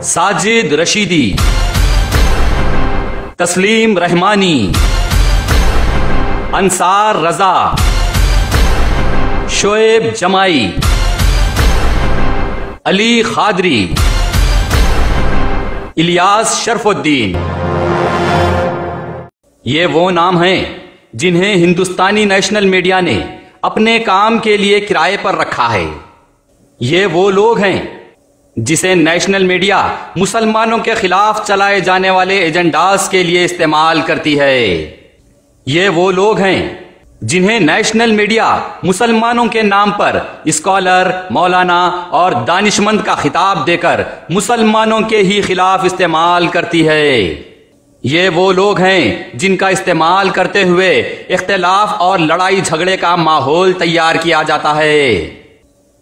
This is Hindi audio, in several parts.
साजिद रशीदी, तस्लीम रहमानी, अंसार रजा, शोएब जमाई, अली खादरी, इलियास शरफुद्दीन। ये वो नाम हैं जिन्हें हिंदुस्तानी नेशनल मीडिया ने अपने काम के लिए किराए पर रखा है। ये वो लोग हैं जिसे नेशनल मीडिया मुसलमानों के खिलाफ चलाए जाने वाले एजेंडास के लिए इस्तेमाल करती है। ये वो लोग हैं जिन्हें नेशनल मीडिया मुसलमानों के नाम पर स्कॉलर, मौलाना और दानिशमंद का खिताब देकर मुसलमानों के ही खिलाफ इस्तेमाल करती है। ये वो लोग हैं जिनका इस्तेमाल करते हुए इख्तिलाफ और लड़ाई झगड़े का माहौल तैयार किया जाता है।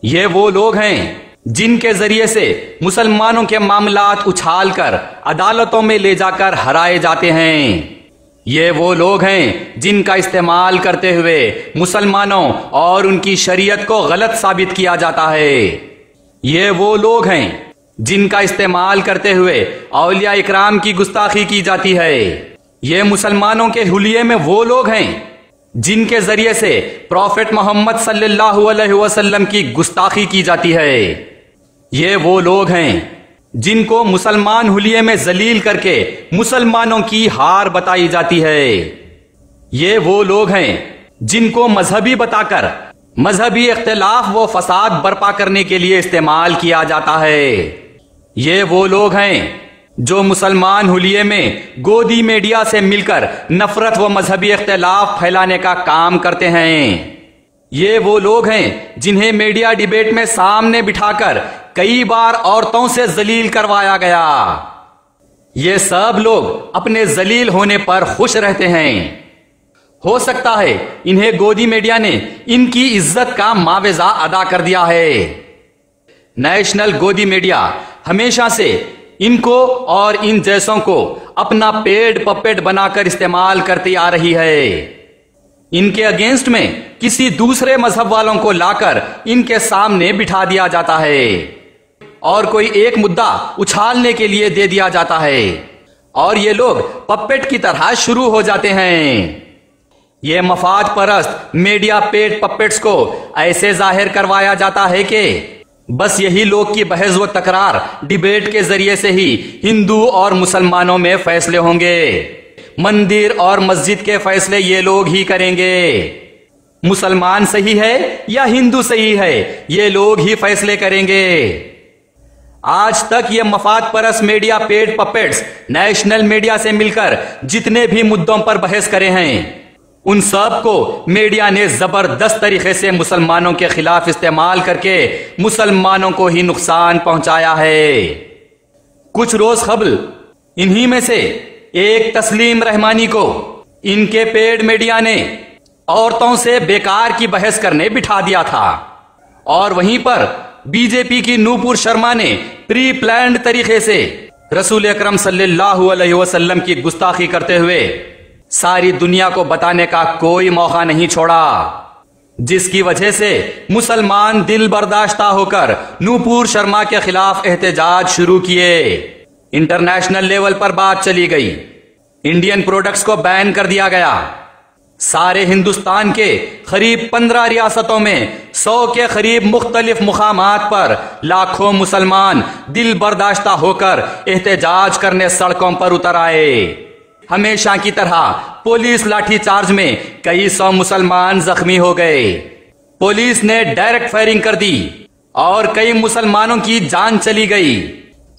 ये वो लोग हैं जिनके जरिए से मुसलमानों के मामलात उछालकर अदालतों में ले जाकर हराए जाते हैं। ये वो लोग हैं जिनका इस्तेमाल करते हुए मुसलमानों और उनकी शरीयत को गलत साबित किया जाता है। ये वो लोग हैं जिनका इस्तेमाल करते हुए औलिया इकराम की गुस्ताखी की जाती है। ये मुसलमानों के हुलिये में वो लोग हैं जिनके जरिए से प्रॉफेट मोहम्मद सल्लल्लाहु अलैहि वसल्लम की गुस्ताखी की जाती है। ये वो लोग हैं जिनको मुसलमान हुलिये में जलील करके मुसलमानों की हार बताई जाती है। ये वो लोग हैं जिनको मजहबी बताकर मजहबी इख्तिलाफ व फसाद बर्पा करने के लिए इस्तेमाल किया जाता है। ये वो लोग हैं जो मुसलमान हुलिये में गोदी मीडिया से मिलकर नफरत व मजहबी इख्तिलाफ फैलाने का काम करते हैं। ये वो लोग हैं जिन्हें मीडिया डिबेट में सामने बिठाकर कई बार औरतों से जलील करवाया गया। ये सब लोग अपने जलील होने पर खुश रहते हैं। हो सकता है इन्हें गोदी मीडिया ने इनकी इज्जत का मावेजा अदा कर दिया है। नेशनल गोदी मीडिया हमेशा से इनको और इन जैसों को अपना पेड पपेट बनाकर इस्तेमाल करती आ रही है। इनके अगेंस्ट में किसी दूसरे मजहब वालों को लाकर इनके सामने बिठा दिया जाता है और कोई एक मुद्दा उछालने के लिए दे दिया जाता है और ये लोग पपेट की तरह शुरू हो जाते हैं। ये मफाद परस्त मीडिया पेड पपेट्स को ऐसे जाहिर करवाया जाता है कि बस यही लोग की बहस व तकरार डिबेट के जरिए से ही हिंदू और मुसलमानों में फैसले होंगे। मंदिर और मस्जिद के फैसले ये लोग ही करेंगे। मुसलमान सही है या हिंदू सही है, ये लोग ही फैसले करेंगे। आज तक ये मफाद परस्त media paid puppets national media से मिलकर जितने भी मुद्दों पर बहस करे हैं, उन सब को मीडिया ने जबरदस्त तरीके से मुसलमानों के खिलाफ इस्तेमाल करके मुसलमानों को ही नुकसान पहुंचाया है। कुछ रोज कबल इन्हीं में से एक तस्लीम रहमानी को इनके पेड मीडिया ने औरतों से बेकार की बहस करने बिठा दिया था और वहीं पर बीजेपी की नूपुर शर्मा ने प्री प्लान्ड तरीके से रसूल अकरम सल्लल्लाहु अलैहि वसल्लम की गुस्ताखी करते हुए सारी दुनिया को बताने का कोई मौका नहीं छोड़ा, जिसकी वजह से मुसलमान दिल बर्दाश्ता होकर नूपुर शर्मा के खिलाफ एहतजाज शुरू किए। इंटरनेशनल लेवल पर बात चली गई, इंडियन प्रोडक्ट्स को बैन कर दिया गया। सारे हिंदुस्तान के करीब 15 रियासतों में 100 के करीब मुख्तलिफ मुकामात पर लाखों मुसलमान दिल बर्दाश्ता होकर एहतजाज करने सड़कों पर उतर आए। हमेशा की तरह पुलिस लाठीचार्ज में कई 100 मुसलमान जख्मी हो गए। पुलिस ने डायरेक्ट फायरिंग कर दी और कई मुसलमानों की जान चली गई।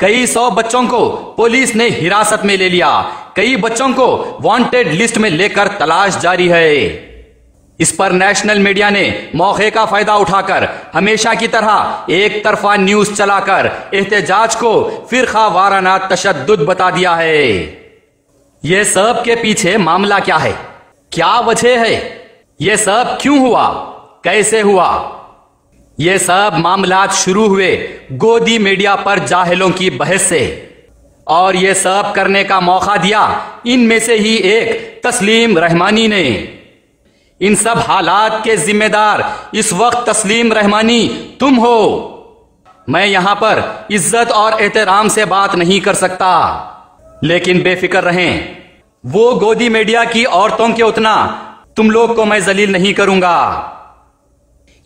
कई 100 बच्चों को पुलिस ने हिरासत में ले लिया। कई बच्चों को वांटेड लिस्ट में लेकर तलाश जारी है। इस पर नेशनल मीडिया ने मौके का फायदा उठाकर हमेशा की तरह एक तरफा न्यूज चलाकर एहतजाज को फिरका वाराना तशद्दुद बता दिया है। ये सब के पीछे मामला क्या है, क्या वजह है, ये सब क्यों हुआ, कैसे हुआ? ये सब मामलात शुरू हुए गोदी मीडिया पर जाहिलों की बहस से और ये सब करने का मौका दिया इनमें से ही एक तस्लीम रहमानी ने। इन सब हालात के जिम्मेदार इस वक्त तस्लीम रहमानी तुम हो। मैं यहां पर इज्जत और एहतराम से बात नहीं कर सकता, लेकिन बेफिक्र रहें, वो गोदी मीडिया की औरतों के उतना तुम लोग को मैं जलील नहीं करूंगा।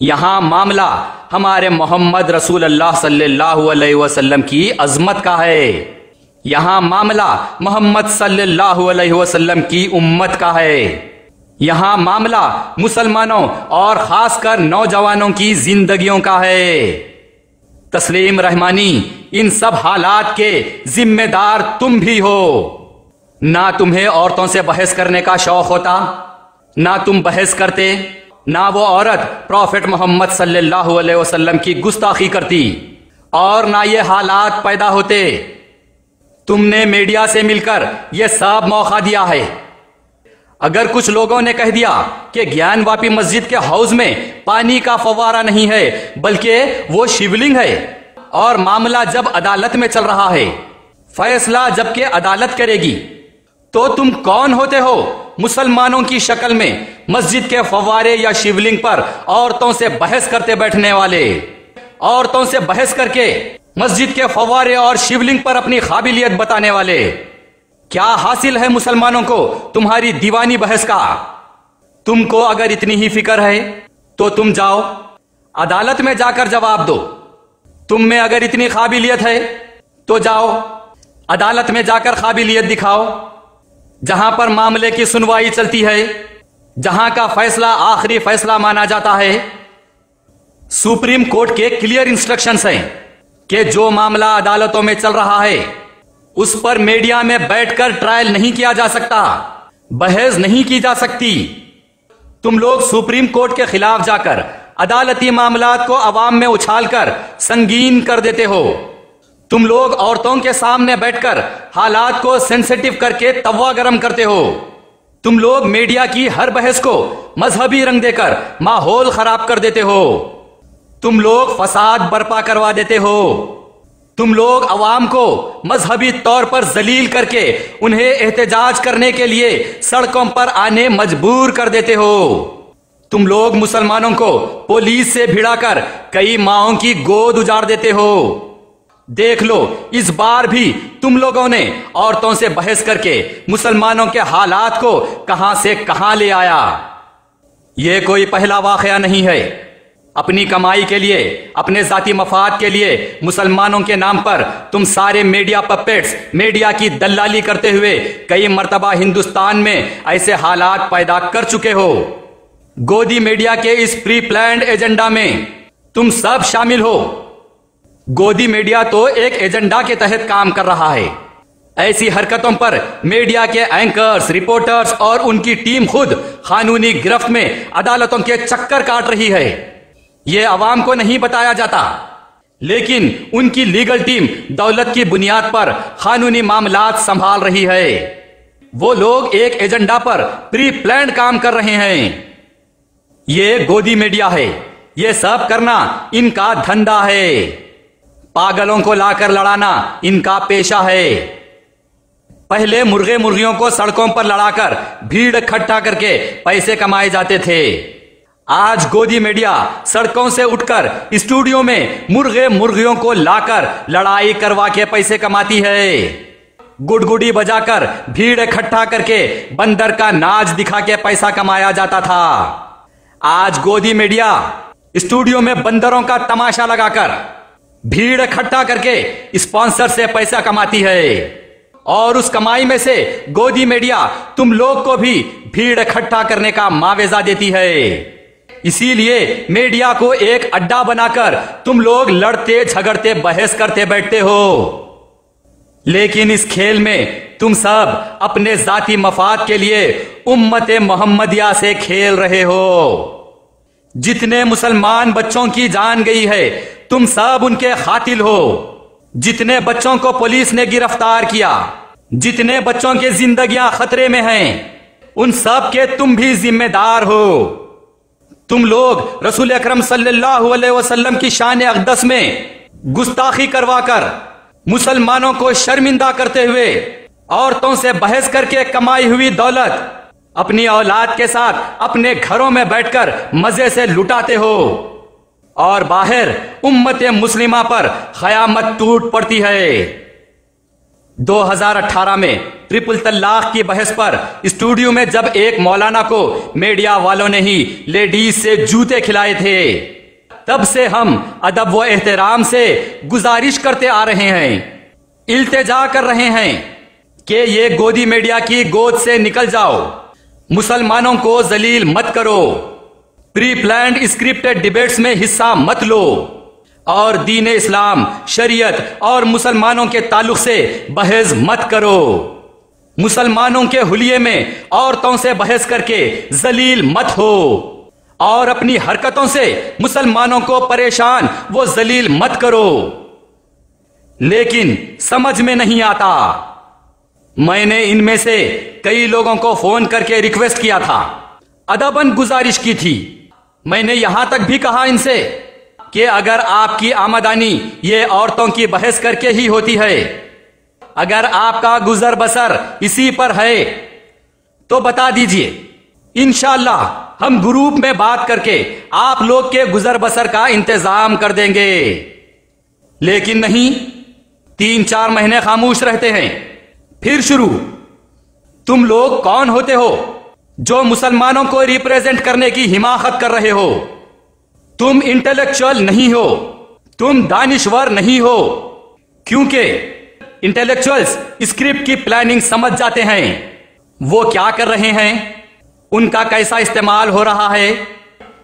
यहां मामला हमारे मोहम्मद रसूल अल्लाह सल्लल्लाहु अलैहि वसल्लम की अजमत का है। यहां मामला मोहम्मद सल्लल्लाहु अलैहि वसल्लम की उम्मत का है। यहां मामला मुसलमानों और खासकर नौजवानों की जिंदगियों का है। तस्लीम रहमानी, इन सब हालात के जिम्मेदार तुम भी हो। ना तुम्हें औरतों से बहस करने का शौक होता, ना तुम बहस करते, ना वो औरत प्रॉफेट मोहम्मद सल्लल्लाहु अलैहि वसल्लम की गुस्ताखी करती, और ना ये हालात पैदा होते। तुमने मीडिया से मिलकर यह सब मौका दिया है। अगर कुछ लोगों ने कह दिया कि ज्ञानवापी मस्जिद के हाउस में पानी का फव्वारा नहीं है बल्कि वो शिवलिंग है, और मामला जब अदालत में चल रहा है, फैसला जबकि अदालत करेगी, तो तुम कौन होते हो मुसलमानों की शक्ल में मस्जिद के फव्वारे या शिवलिंग पर औरतों से बहस करते बैठने वाले? औरतों से बहस करके मस्जिद के फव्वारे और शिवलिंग पर अपनी काबिलियत बताने वाले? क्या हासिल है मुसलमानों को तुम्हारी दीवानी बहस का? तुमको अगर इतनी ही फिक्र है तो तुम जाओ अदालत में जाकर जवाब दो। तुम में अगर इतनी काबिलियत है तो जाओ अदालत में जाकर काबिलियत दिखाओ, जहां पर मामले की सुनवाई चलती है, जहां का फैसला आखिरी फैसला माना जाता है। सुप्रीम कोर्ट के क्लियर इंस्ट्रक्शंस हैं कि जो मामला अदालतों में चल रहा है उस पर मीडिया में बैठकर ट्रायल नहीं किया जा सकता, बहस नहीं की जा सकती। तुम लोग सुप्रीम कोर्ट के खिलाफ जाकर अदालती मामलात को अवाम में उछालकर संगीन कर देते हो। तुम लोग औरतों के सामने बैठकर हालात को सेंसिटिव करके तवा गरम करते हो। तुम लोग मीडिया की हर बहस को मजहबी रंग देकर माहौल खराब कर देते हो। तुम लोग फसाद बर्पा करवा देते हो। तुम लोग अवाम को मजहबी तौर पर जलील करके उन्हें एहतजाज करने के लिए सड़कों पर आने मजबूर कर देते हो। तुम लोग मुसलमानों को पुलिस से भिड़ाकर कई माओं की गोद उजाड़ देते हो। देख लो, इस बार भी तुम लोगों ने औरतों से बहस करके मुसलमानों के हालात को कहां से कहां ले आया। यह कोई पहला वाकया नहीं है। अपनी कमाई के लिए, अपने जाती मफाद के लिए मुसलमानों के नाम पर तुम सारे मीडिया पपेट्स मीडिया की दलाली करते हुए कई मर्तबा हिंदुस्तान में ऐसे हालात पैदा कर चुके हो। गोदी मीडिया के इस प्री प्लान्ड एजेंडा में तुम सब शामिल हो। गोदी मीडिया तो एक एजेंडा के तहत काम कर रहा है। ऐसी हरकतों पर मीडिया के एंकर्स, रिपोर्टर्स और उनकी टीम खुद कानूनी गिरफ्त में अदालतों के चक्कर काट रही है। यह अवाम को नहीं बताया जाता, लेकिन उनकी लीगल टीम दौलत की बुनियाद पर कानूनी मामलात संभाल रही है। वो लोग एक एजेंडा पर प्री प्लान्ड काम कर रहे हैं। ये गोदी मीडिया है। ये सब करना इनका धंधा है। पागलों को लाकर लड़ाना इनका पेशा है। पहले मुर्गे मुर्गियों को सड़कों पर लड़ाकर भीड़ इकट्ठा करके पैसे कमाए जाते थे। आज गोदी मीडिया सड़कों से उठकर स्टूडियो में मुर्गे मुर्गियों को लाकर लड़ाई करवा के पैसे कमाती है। गुड़गुड़ी बजाकर भीड़ इकट्ठा करके बंदर का नाच दिखा के पैसा कमाया जाता था। आज गोदी मीडिया स्टूडियो में बंदरों का तमाशा लगाकर भीड़ इकट्ठा करके स्पॉन्सर से पैसा कमाती है, और उस कमाई में से गोदी मीडिया तुम लोग को भी भीड़ इकट्ठा करने का मावेजा देती है। इसीलिए मीडिया को एक अड्डा बनाकर तुम लोग लड़ते झगड़ते बहस करते बैठते हो। लेकिन इस खेल में तुम सब अपने जाती मफाद के लिए उम्मते मोहम्मदिया से खेल रहे हो। जितने मुसलमान बच्चों की जान गई है तुम सब उनके कातिल हो। जितने बच्चों को पुलिस ने गिरफ्तार किया, जितने बच्चों की जिंदगियां खतरे में हैं, उन सब के तुम भी जिम्मेदार हो। तुम लोग रसूल अकरम सल्लल्लाहु अलैहि वसल्लम की शान अक़दस में गुस्ताखी करवाकर मुसलमानों को शर्मिंदा करते हुए औरतों से बहस करके कमाई हुई दौलत अपनी औलाद के साथ अपने घरों में बैठकर मजे से लुटाते हो। और बाहर उम्मत मुस्लिमा पर क़यामत टूट पड़ती है। 2018 में ट्रिपल तलाक की बहस पर स्टूडियो में जब एक मौलाना को मीडिया वालों ने ही लेडीज से जूते खिलाए थे, तब से हम अदब व एहतराम से गुजारिश करते आ रहे हैं, इल्तिजा कर रहे हैं कि ये गोदी मीडिया की गोद से निकल जाओ, मुसलमानों को जलील मत करो, प्री प्लान्ड स्क्रिप्टेड डिबेट्स में हिस्सा मत लो और दीन इस्लाम, शरीयत और मुसलमानों के ताल्लुक से बहस मत करो। मुसलमानों के हुलिये में औरतों से बहस करके जलील मत हो और अपनी हरकतों से मुसलमानों को परेशान व जलील मत करो। लेकिन समझ में नहीं आता। मैंने इनमें से कई लोगों को फोन करके रिक्वेस्ट किया था, अदबन गुजारिश की थी। मैंने यहां तक भी कहा इनसे कि अगर आपकी आमदनी ये औरतों की बहस करके ही होती है, अगर आपका गुजर बसर इसी पर है तो बता दीजिए, इंशाअल्लाह हम ग्रुप में बात करके आप लोग के गुजर बसर का इंतजाम कर देंगे। लेकिन नहीं, 3-4 महीने खामोश रहते हैं, फिर शुरू। तुम लोग कौन होते हो जो मुसलमानों को रिप्रेजेंट करने की हिमाकत कर रहे हो? तुम इंटेलेक्चुअल नहीं हो, तुम दानिश्वर नहीं हो, क्योंकि इंटेलेक्चुअल्स स्क्रिप्ट की प्लानिंग समझ जाते हैं। वो क्या कर रहे हैं, उनका कैसा इस्तेमाल हो रहा है,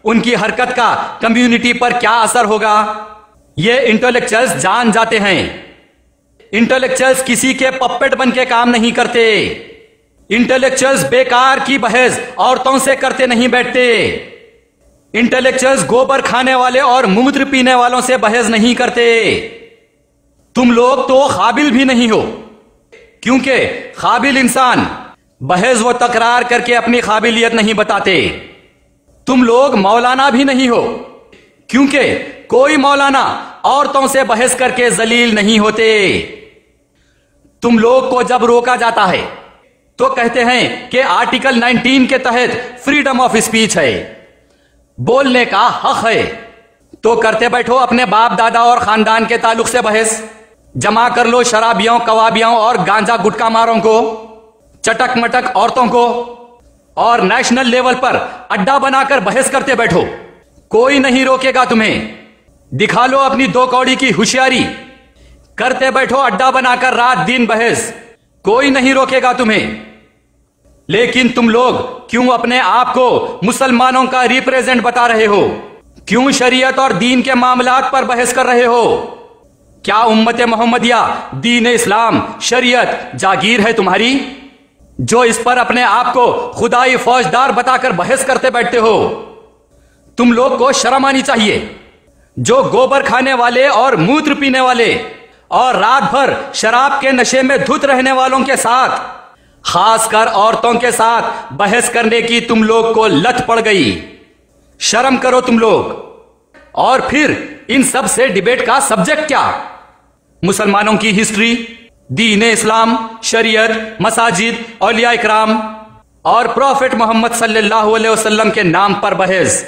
उनकी हरकत का कम्युनिटी पर क्या असर होगा, ये इंटेलेक्चुअल्स जान जाते हैं। इंटेलेक्चुअल्स किसी के पप्पेट बन के काम नहीं करते। इंटेलेक्चुअल्स बेकार की बहस औरतों से करते नहीं बैठते। इंटेलेक्चुअल्स गोबर खाने वाले और मूत्र पीने वालों से बहस नहीं करते। तुम लोग तो काबिल भी नहीं हो, क्योंकि काबिल इंसान बहस व तकरार करके अपनी काबिलियत नहीं बताते। तुम लोग मौलाना भी नहीं हो, क्योंकि कोई मौलाना औरतों से बहस करके जलील नहीं होते। तुम लोग को जब रोका जाता है तो कहते हैं कि आर्टिकल 19 के तहत फ्रीडम ऑफ स्पीच है, बोलने का हक है, तो करते बैठो अपने बाप दादा और खानदान के ताल्लुक से बहस। जमा कर लो शराबियों, कवाबियों और गांजा गुटखा मारों को, चटक मटक औरतों को, और नेशनल लेवल पर अड्डा बनाकर बहस करते बैठो। कोई नहीं रोकेगा तुम्हें। दिखा लो अपनी 2 कौड़ी की होशियारी, करते बैठो अड्डा बनाकर रात दिन बहस, कोई नहीं रोकेगा तुम्हें। लेकिन तुम लोग क्यों अपने आप को मुसलमानों का रिप्रेजेंट बता रहे हो? क्यों शरीयत और दीन के मामलात पर बहस कर रहे हो? क्या उम्मत मोहम्मदिया, दीन इस्लाम, शरीयत जागीर है तुम्हारी, जो इस पर अपने आप को खुदाई फौजदार बताकर बहस करते बैठते हो? तुम लोग को शर्म आनी चाहिए, जो गोबर खाने वाले और मूत्र पीने वाले और रात भर शराब के नशे में धुत रहने वालों के साथ, खासकर औरतों के साथ बहस करने की तुम लोग को लत पड़ गई। शर्म करो तुम लोग। और फिर इन सब से डिबेट का सब्जेक्ट क्या? मुसलमानों की हिस्ट्री, दीन इस्लाम, शरीयत, मसाजिद, औलिया इकराम और प्रॉफिट मोहम्मद सल्लल्लाहु अलैहि वसल्लम के नाम पर बहस।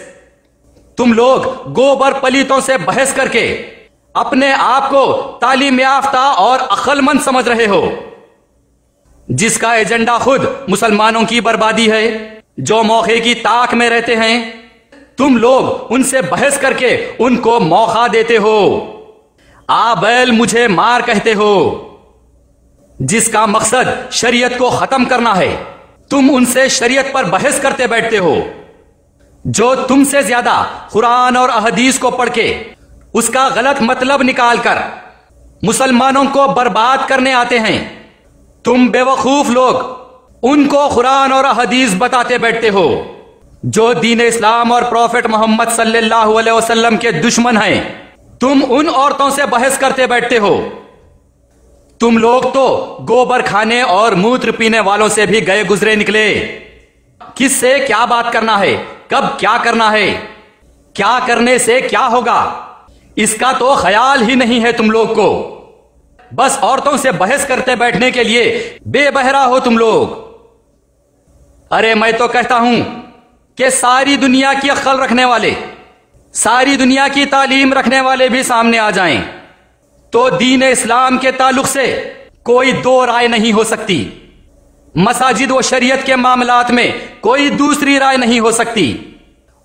तुम लोग गोबर पलीतों से बहस करके अपने आप को तालीम याफ्ता और अक्लमंद समझ रहे हो, जिसका एजेंडा खुद मुसलमानों की बर्बादी है, जो मौके की ताक में रहते हैं। तुम लोग उनसे बहस करके उनको मौका देते हो। आ बैल मुझे मार कहते हो, जिसका मकसद शरीयत को खत्म करना है। तुम उनसे शरीयत पर बहस करते बैठते हो, जो तुमसे ज्यादा कुरान और अहदीस को पढ़ के उसका गलत मतलब निकालकर मुसलमानों को बर्बाद करने आते हैं। तुम बेवकूफ लोग उनको कुरान और अहदीस बताते बैठते हो, जो दीन इस्लाम और प्रॉफिट मोहम्मद सल्लल्लाहु अलैहि वसल्लम के दुश्मन हैं। तुम उन औरतों से बहस करते बैठते हो। तुम लोग तो गोबर खाने और मूत्र पीने वालों से भी गए गुजरे निकले। किससे क्या बात करना है, कब क्या करना है, क्या करने से क्या होगा, इसका तो ख्याल ही नहीं है तुम लोग को। बस औरतों से बहस करते बैठने के लिए बेबहरा हो तुम लोग। अरे मैं तो कहता हूं कि सारी दुनिया की अक्ल रखने वाले सारी दुनिया की तालीम रखने वाले भी सामने आ जाएं, तो दीन इस्लाम के ताल्लुक से कोई दो राय नहीं हो सकती। मसाजिद व शरीयत के मामलात में कोई दूसरी राय नहीं हो सकती।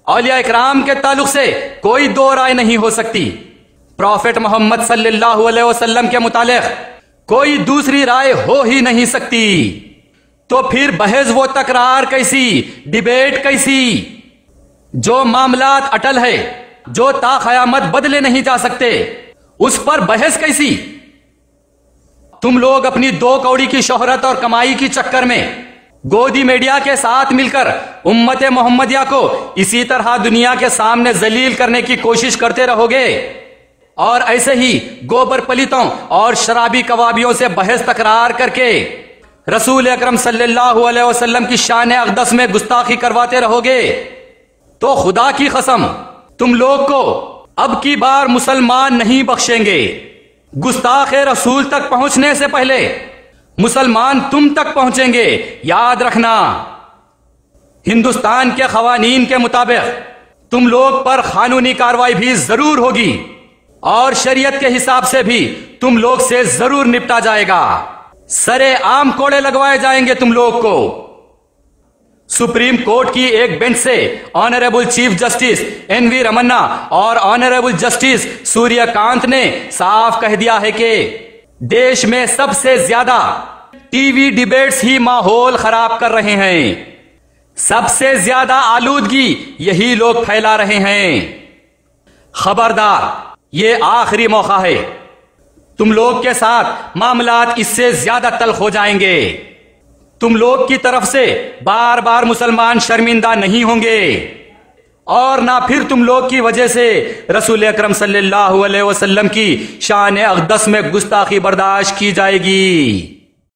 औलिया इकराम के ताल्लुक से कोई दो राय नहीं हो सकती। प्रॉफेट मोहम्मद सल्लल्लाहु अलैहि वसल्लम के मुतालिक कोई दूसरी राय हो ही नहीं सकती। तो फिर बहस व तकरार कैसी, डिबेट कैसी? जो मामलात अटल है, जो ता क़यामत बदले नहीं जा सकते, उस पर बहस कैसी? तुम लोग अपनी दो कौड़ी की शोहरत और कमाई की चक्कर में गोदी मीडिया के साथ मिलकर उम्मत मोहम्मदिया को इसी तरह दुनिया के सामने जलील करने की कोशिश करते रहोगे और ऐसे ही गोबर पलितों और शराबी कवाबियों से बहस तकरार करके रसूल अकरम सल्लल्लाहु अलैहि वसल्लम की शान अक़दस में गुस्ताखी करवाते रहोगे, तो खुदा की कसम तुम लोग को अब की बार मुसलमान नहीं बख्शेंगे। गुस्ताख रसूल तक पहुंचने से पहले मुसलमान तुम तक पहुंचेंगे, याद रखना। हिंदुस्तान के खवानीन के मुताबिक तुम लोग पर कानूनी कार्रवाई भी जरूर होगी और शरीयत के हिसाब से भी तुम लोग से जरूर निपटा जाएगा। सरे आम कोड़े लगवाए जाएंगे तुम लोग को। सुप्रीम कोर्ट की एक बेंच से honourable chief justice N V. Ramana और ऑनरेबल जस्टिस सूर्यकांत ने साफ कह दिया है कि देश में सबसे ज्यादा टीवी डिबेट्स ही माहौल खराब कर रहे हैं। सबसे ज्यादा आलूदगी यही लोग फैला रहे हैं। खबरदार, ये आखिरी मौका है। तुम लोग के साथ मामलात इससे ज्यादा तल्ख हो जाएंगे। तुम लोग की तरफ से बार बार मुसलमान शर्मिंदा नहीं होंगे और ना फिर तुम लोग की वजह से रसूल अकरम सल्लल्लाहु अलैहि वसल्लम की शान अक़दस में गुस्ताखी बर्दाश्त की जाएगी।